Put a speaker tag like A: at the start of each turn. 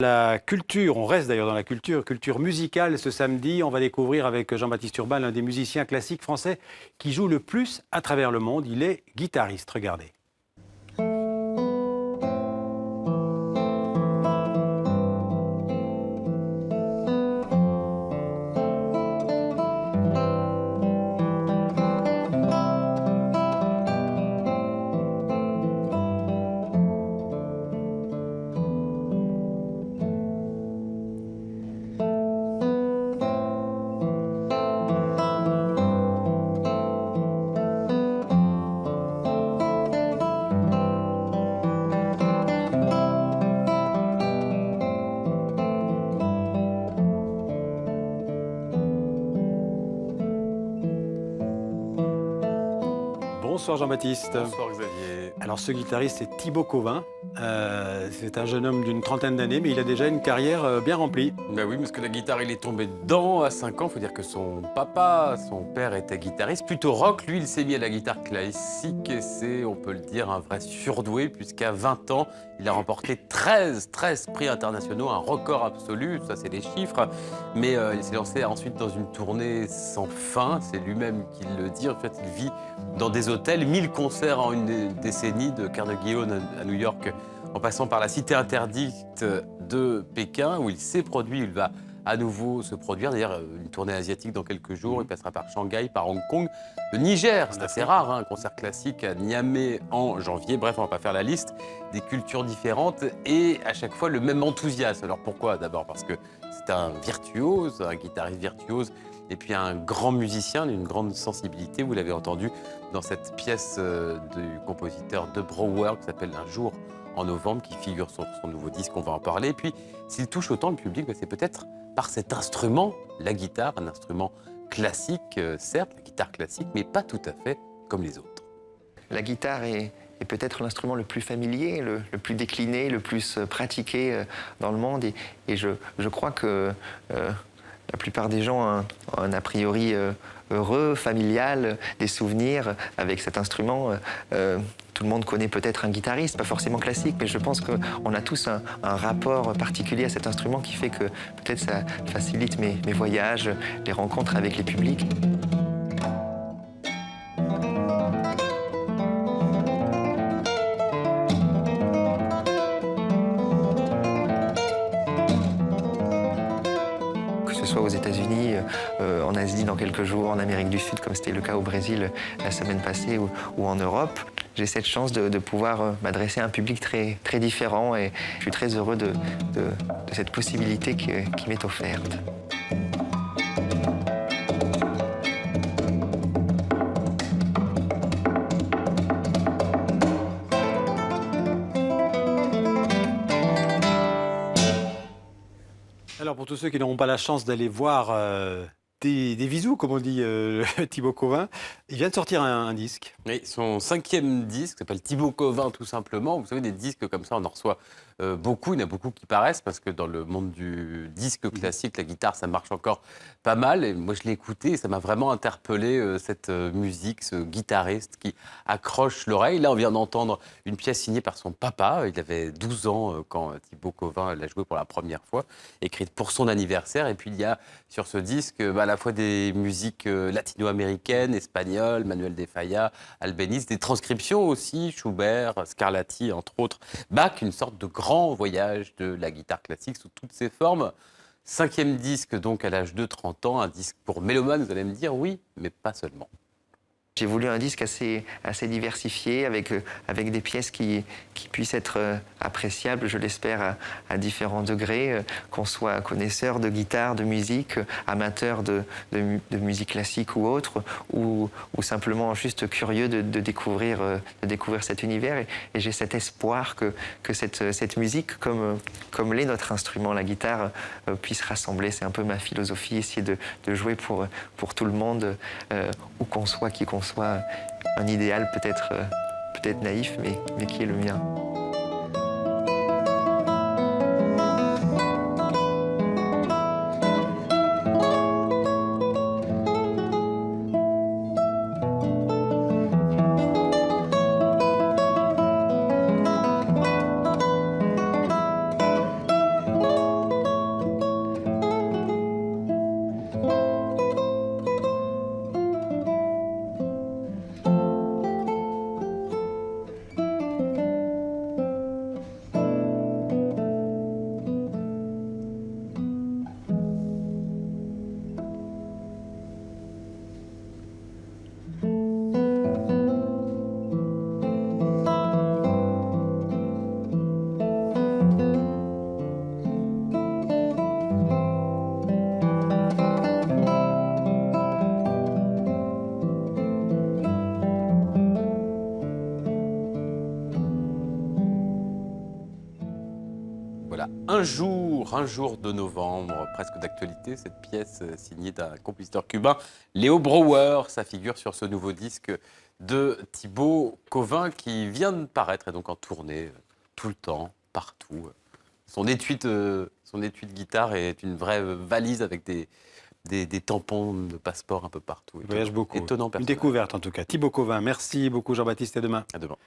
A: La culture, on reste d'ailleurs dans la culture musicale ce samedi. On va découvrir avec Jean-Baptiste Urbain l'un des musiciens classiques français qui joue le plus à travers le monde. Il est guitariste, regardez. Bonsoir Jean-Baptiste.
B: Bonsoir Xavier.
A: Alors ce guitariste c'est Thibaut Cauvin. C'est un jeune homme d'une trentaine d'années mais il a déjà une carrière bien remplie.
B: Ben oui, parce que la guitare, il est tombé dedans à 5 ans. Il faut dire que son père était guitariste, plutôt rock. Lui, il s'est mis à la guitare classique et c'est, on peut le dire, un vrai surdoué puisqu'à 20 ans, il a remporté 13 prix internationaux, un record absolu, ça c'est les chiffres. Mais il s'est lancé ensuite dans une tournée sans fin, c'est lui-même qui le dit. En fait, il vit dans des hôtels, 1000 concerts en une décennie, de Carnegie Hall à New York, en passant par la cité interdite de Pékin, où il s'est produit. Il va à nouveau se produire. D'ailleurs, une tournée asiatique dans quelques jours. Il passera par Shanghai, par Hong Kong, le Niger. C'est assez rare, hein, un concert classique à Niamey en janvier. Bref, on ne va pas faire la liste. Des cultures différentes et à chaque fois le même enthousiasme. Alors pourquoi? D'abord parce que c'est un virtuose, un guitariste virtuose. Et puis un grand musicien d'une grande sensibilité. Vous l'avez entendu dans cette pièce du compositeur de Brouwer qui s'appelle Un jour en novembre, qui figure sur son nouveau disque, on va en parler. Et puis, s'il touche autant le public, c'est peut-être par cet instrument, la guitare, un instrument classique, certes, la guitare classique, mais pas tout à fait comme les autres.
C: La guitare est peut-être l'instrument le plus familier, le plus décliné, le plus pratiqué dans le monde. Et je crois que la plupart des gens ont un a priori heureux, familial, des souvenirs avec cet instrument. Tout le monde connaît peut-être un guitariste, pas forcément classique, mais je pense qu'on a tous un rapport particulier à cet instrument qui fait que peut-être ça facilite mes voyages, les rencontres avec les publics. Que ce soit aux États-Unis, en Asie dans quelques jours, en Amérique du Sud, comme c'était le cas au Brésil la semaine passée, ou en Europe. J'ai cette chance de pouvoir m'adresser à un public très différent et je suis très heureux de cette possibilité qui m'est offerte.
A: Alors pour tous ceux qui n'auront pas la chance d'aller voir des bisous, comme on dit Thibaut Cauvin, il vient de sortir un disque.
B: Oui, son 5e disque s'appelle Thibaut Cauvin, tout simplement. Vous savez, des disques comme ça, on en reçoit beaucoup. Il y en a beaucoup qui paraissent parce que dans le monde du disque classique, la guitare, ça marche encore pas mal. Et moi, je l'ai écouté et ça m'a vraiment interpellé, cette musique, ce guitariste qui accroche l'oreille. Là, on vient d'entendre une pièce signée par son papa. Il avait 12 ans quand Thibaut Cauvin l'a jouée pour la première fois, écrite pour son anniversaire. Et puis, il y a sur ce disque à la fois des musiques latino-américaines, espagnoles, Manuel de Falla, Albéniz, des transcriptions aussi, Schubert, Scarlatti, entre autres. Bach, une sorte de grand voyage de la guitare classique sous toutes ses formes. 5e disque, donc, à l'âge de 30 ans, un disque pour mélomane, vous allez me dire, oui, mais pas seulement.
C: J'ai voulu un disque assez diversifié, avec des pièces qui puissent être appréciables, je l'espère, à différents degrés, qu'on soit connaisseur de guitare, de musique, amateur de musique classique ou autre, ou simplement juste curieux de découvrir cet univers. Et j'ai cet espoir que cette musique, comme l'est notre instrument, la guitare, puisse rassembler. C'est un peu ma philosophie, essayer de jouer pour tout le monde, où qu'on soit, qui qu'on soit. Un idéal peut-être naïf, mais qui est le mien.
B: Un jour de novembre, presque d'actualité, cette pièce signée d'un compositeur cubain, Léo Brouwer. Ça figure sur ce nouveau disque de Thibaut Covin qui vient de paraître et donc en tournée tout le temps, partout. Son étui de guitare est une vraie valise avec des tampons de passeport un peu partout.
A: Il voyage beaucoup.
B: Étonnant
A: Une
B: personnage.
A: découverte en tout cas. Thibaut Covin, merci beaucoup Jean-Baptiste et à demain.
B: À demain.